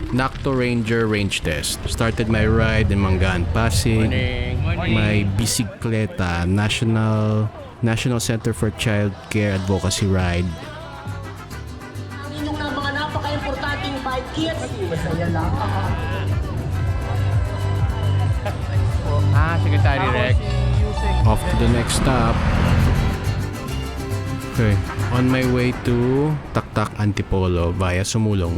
Nacto Ranger Range Test. Started my ride in Mangaan, Pasig. My bisikleta, National Center for Child Care Advocacy Ride. Inyong na mga napaka-importanting 5 kids. Masaya lang. Secretary Rex. Off to the next stop. Okay, on my way to Taktak Antipolo via Sumulong.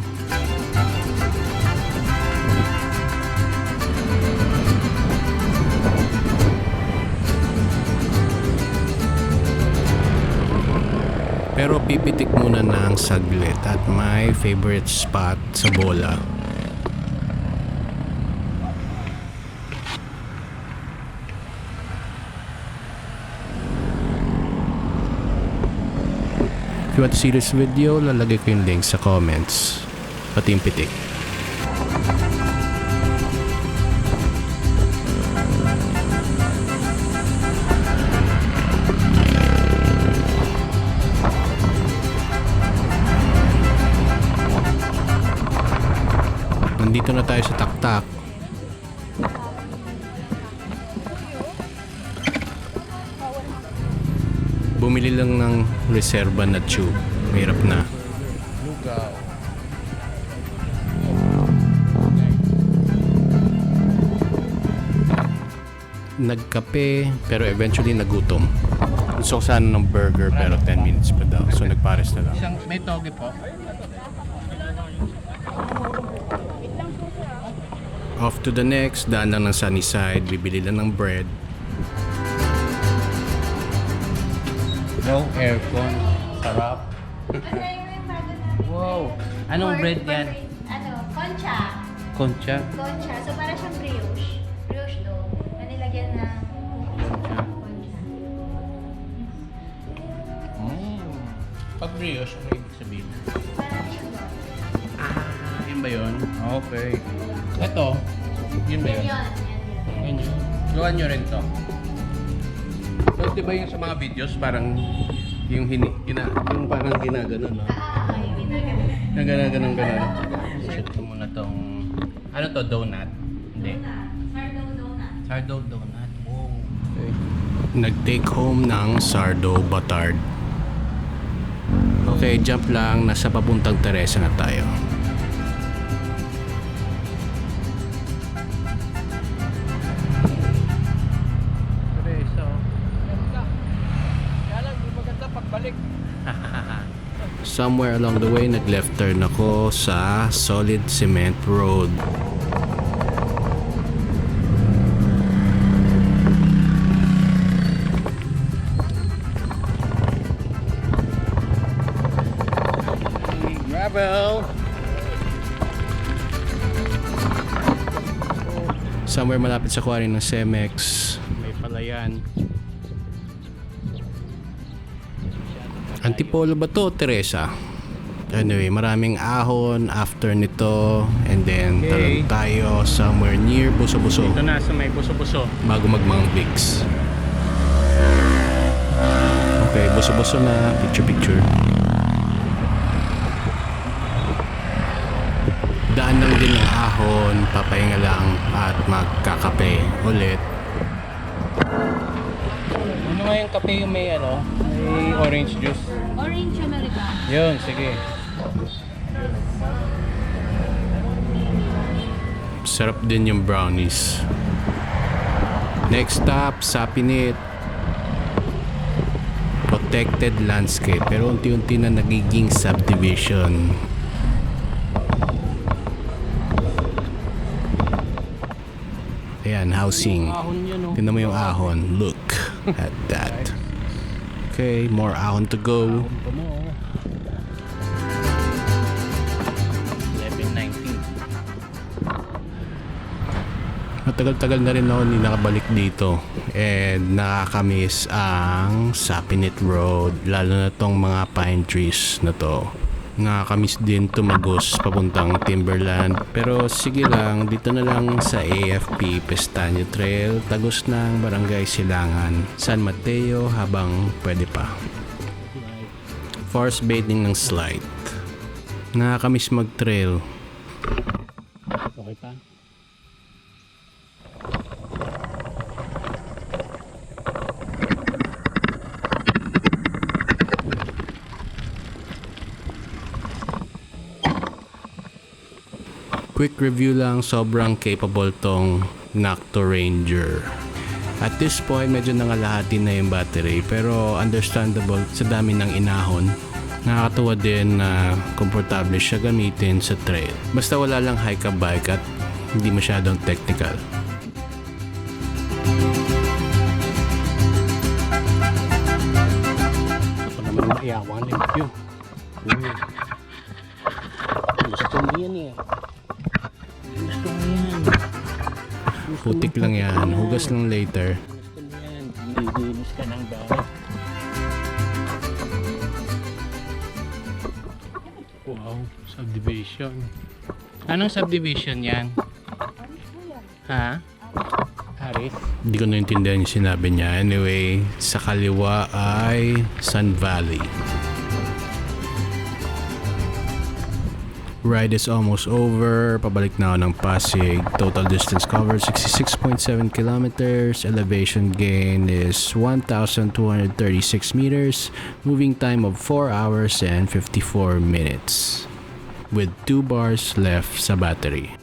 Pero pipitik muna ng saglit at my favorite spot sa Bola. If you want to see this video, lalagay ko yung link sa comments. Pati yung pitik. Nandito na tayo sa Taktak. Bumili lang ng reserva na tube. Mahirap na. Lugaw. Nagkape pero eventually nagutom. Gusto ko sana ng burger pero 10 minutes pa daw. So nagpares na lang. Isang may toge po. Off to the next, daan lang ng Sunnyside. Bibili lang ng bread. No aircon. Sarap. Wow. Anong bread yan? Concha. Concha. Concha. So, para siyang brioche. Brioche dough. Na nilagyan ng concha. Pag brioche, ano ibig sabihin? Parang siyang dough. Yun ba yun? Okay. Ito, yun ba Yan yun? yun. Yun yun. Gawan nyo rin to. So, di ba yung sa mga videos, parang yung yung parang ginaganon, no? Yung ginagawa. Yung ganun. Shoot ko muna tong, ano to, donut? Hindi. Sourdough donut. Sourdough donut. Wow. Okay. Nag-take home ng Sardo Batard. Okay, jump lang. Nasa papuntang Teresa na tayo. Teresa. Somewhere along the way, nag-left turn ako sa Solid Cement Road. Gravel. Somewhere malapit sa quarry ng Cemex. May palayan. Antipolo ba to, Teresa? Anyway, maraming ahon after nito. And then, Okay. talag tayo somewhere near Buso-Buso Ito na sa may buso-buso. bago magmang Bigs. Okay, Buso-Buso na. Picture-picture. Daan lang din ng ahon, papahinga lang at magkakape ulit. Ano nga yung kape yung may ano? May orange juice. Orange Americano. Yun, sige. Sarap din yung brownies. Next stop, Sapinit. Protected landscape pero unti-unti na nagiging subdivision. Ayan, housing. Ahon yun, no? Tingnan mo yung ahon. Look at that. Okay, more ahon to go. Ito mo, oh. 11:19. Matagal-tagal na rin ako hindi nakabalik dito. And nakakamiss ang Sapinit Road. Lalo na tong mga pine trees na to. Nakakamiss din tumagos papuntang Timberland. Pero sige lang, dito na lang sa AFP Pestaño Trail, tagos ng Barangay Silangan, San Mateo habang pwede pa. Force baiting ng slide. Nakakamiss mag-trail. Okay pa? Quick review lang, sobrang capable tong Nocto Ranger. At this point, medyo nangalahati na yung battery pero understandable sa dami ng inahon. Nakakatuwa din na komportable siya gamitin sa trail. Basta wala lang hike a bike at hindi masyadong technical. Ako naman maiyawan eh. Yun. Gusto mo yan eh. Gusto mo yan. Putik lang yan, hugas lang later. Gusto mo yan. Linis ka ng bahay. Wow, subdivision. Anong subdivision yan? Ha? Harris? Hindi ko naintindihan yung sinabi niya. Anyway, sa kaliwa ay Sun Valley. Ride is almost over. Pabalik na ako ng Pasig. Total distance covered 66.7 kilometers. Elevation gain is 1,236 meters. Moving time of 4 hours and 54 minutes. With 2 bars left sa battery.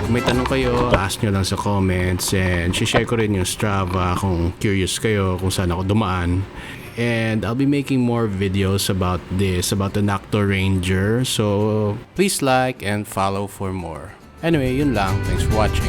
Kung may tanong kayo, ask nyo lang sa comments and share ko rin yung Strava kung curious kayo kung saan ako dumaan. And I'll be making more videos about this, about the Nocto Ranger. So please like and follow for more. Anyway, yun lang. Thanks for watching.